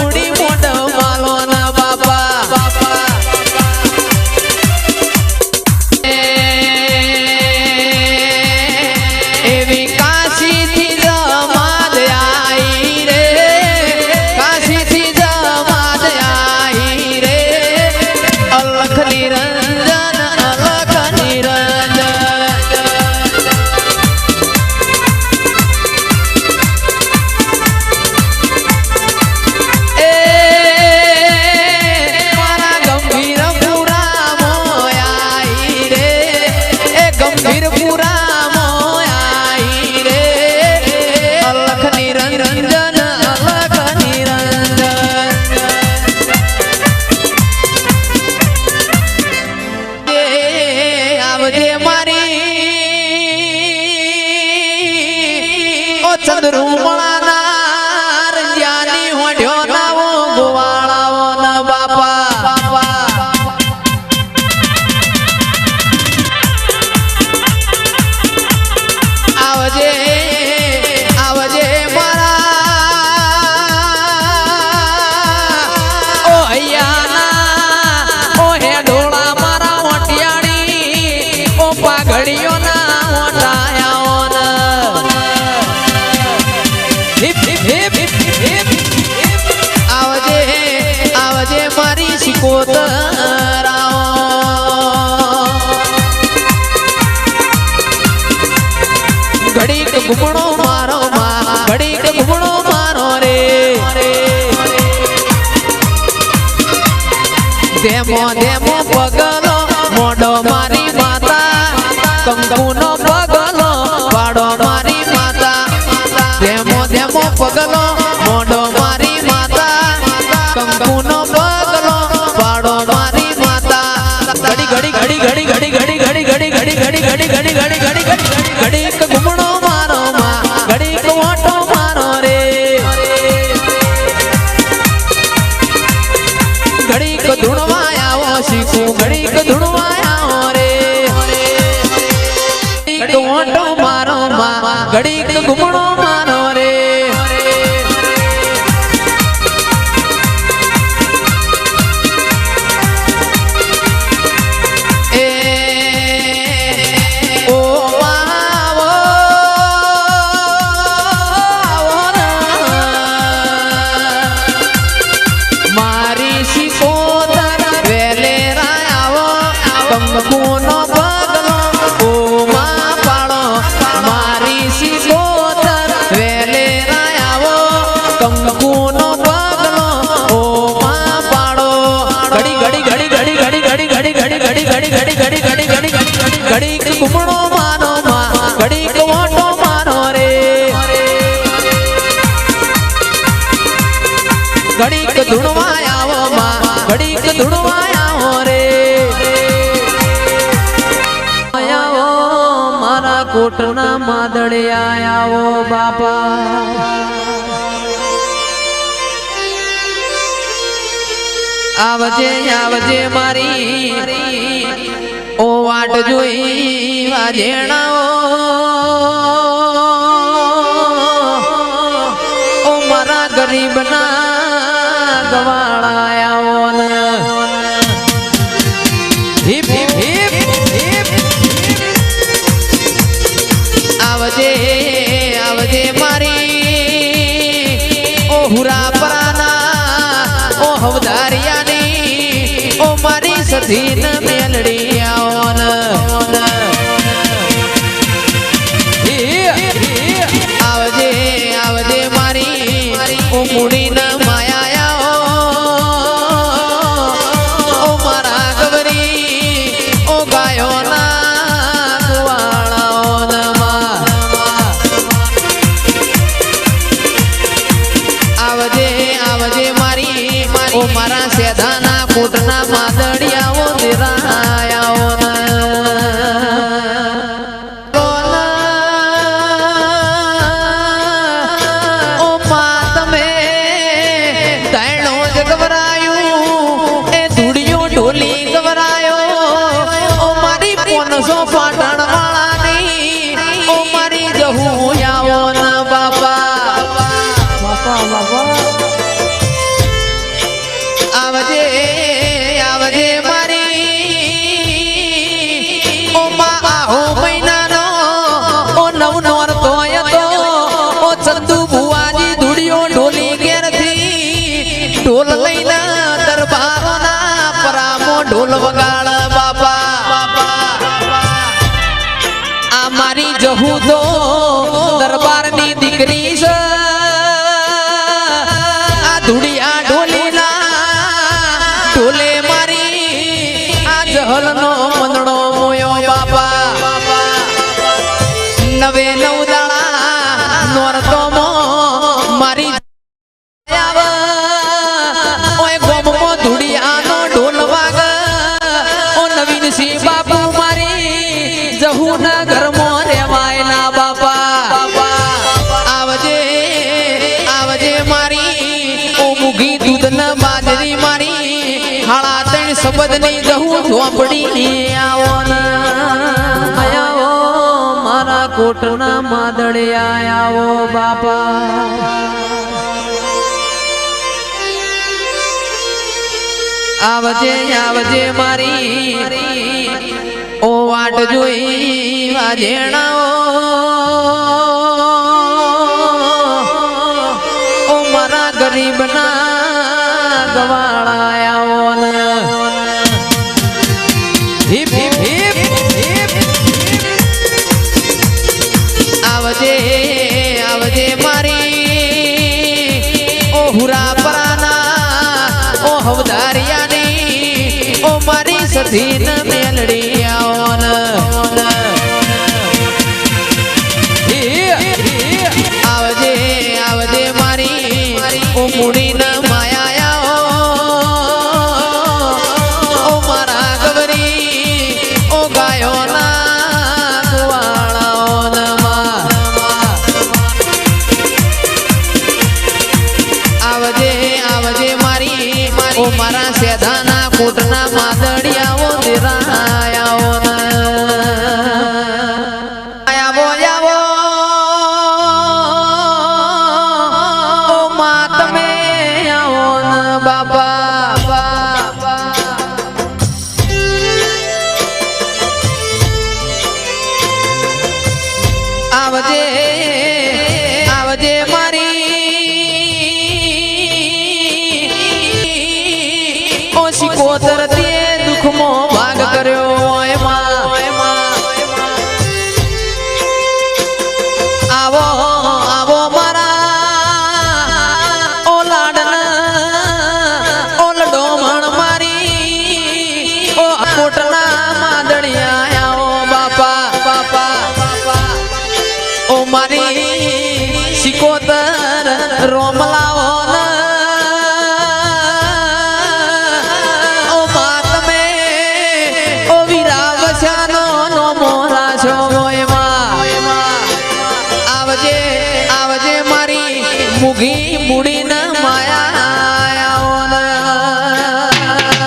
મોડુડી મોઢ માલો ના બાપા એવી કાશી થી જમાદ આઈ રે કાશી થી જમાદ આઈ રે અલખ નિરંજન અલખ નિરંજન ચંદ્રુમણા ના રંજાની હોડ્યો નાવો ગોવાળાઓ ના બાપા આવજે આવજે મારા ઓ હૈયાના ઓ હે ઢોળા મારા ઓટિયાળી ઓ પાઘડીઓ ના ઓટાયાઓ આવજે આવજે મારી શિકોતરાઓ ઘડીક ઘૂમણો મારો ઘડીક ઘૂમણો મારો રે ધેમો ધેમો પગલો મોઢો મારી માતા કંકુનો પગલો વાડો મારી માતા ધેમો ધેમો પગલો મોઢો મારી માતા કંકુનો પગલો વાડો મારી માતા ઘડી ઘડી ઘડી ઘડી ઘડી ઘડી ઘડી ઘડી ઘડી ઘડી ઘડી ઘડી ઘડી ઘડી ઘડીક ઘૂમણો મારો ઘડીક ઓટો મારો રે ઘડીક ધૂણવા આવો શીખું ઘડીક ધૂણવા આવો રે ઘડીક ઓટો મારો ઘડીક ઘૂમણો મારો રે કંકુનો પગલો ઓ માં પાડો મારી શિકોતર વેલે આવો કંકુનો પગલો ઓ માં પાડો ઘડી ઘડી ઘડી ઘડી ઘડી ઘડી ઘડી ઘડી ઘડી ઘડી ઘડી ઘડી ઘડી ઘડી ઘડીક ઘૂમણો મારો ઘડીક મોટો મારો રે ઘડીક ધૂણવા આવો ઘડીક ધૂણવા આવો રે કોટના માદળે આવો બાપા આવજે આવજે મારી ઓ વાટ જોઈ વાજેણાઓ ઓ મારા ગરીબના ગવાળા આવો ને હિપ હિપ હિપ હિપ આવજે આવજે મારી ઓ હુરા પરાના ઓ હવદારિયાની ઓ મારી સધીન મેલડી આવન આવજે આવજે મારી ઓ મુડીન માયા ઓ મારા ગવરી ઓ ગાયોના ઓ મારા સેધાના કોટના માદડિયાઓ નિરાયાઓ ઓ મા તમે તાણો જ ગવરાયું એ ધૂળિયો ઢોલી ગવરાયો ઓ મારી 500 પાટણ વાળાની ઓ મારી જહુ આવો ના બાપા બાપા બાપા ઢોલ લઈને દરબારોના પરામો ઢોલ વગાડ બાપા આ મારી જહુ તો દરબારની દીકરી છે આ ધૂળિયા ઢોલીના ઢોલે મારી આ જહલનો મંદડો મોયો બાપા નવે નવ દાડા નોરતો મારી ધૂળિયાનો ઢોલ વાગ ઓ નવીન સિંહ બાપુ મારી જહુના ઘરમાં રેવાયના બાપા આવજે આવજે મારી ઓ મુગી દૂધના બાજરી મારી હાળા ત્રણ શબ્દની જહુ ઝોપડી આવો આવો મારા કોટના માદળે આવો બાપા આવજે આવજે મારી ઓ વાટ જોઈ વાજેણાઓ ઓ મારા ગરીબના ગવાળા આવો હિપ હિપ હિપ હિપ આવજે આવજે મારી ઓ હુરા પરાના ઓ હવદારિયા મારી સધીન મેલડી આવન આવજે આવજે મારી ઓ મુડીન માયા ઓ મારા ગવરી ઓ ગાયોના ગવાળાઓમાં આવજે આવજે મારી ઓ મારા સેધાના કોટના માદડિયાઓ દેરાયાઓ આવો આવો ઓ મા તમે આવો ને બાપા આવજે આવજે મારી ઓ શિકોતર તે દુઃખમો ભાગ કર્યો આવો આવો મારા ઓ લાડના ઓ લડોમણ મારી ઓ કોટના માદળિયા આવો બાપા ઓ મારી શિકોતર રોમલાઓ આવજે આવજે મારી મુગી મુડીના માયા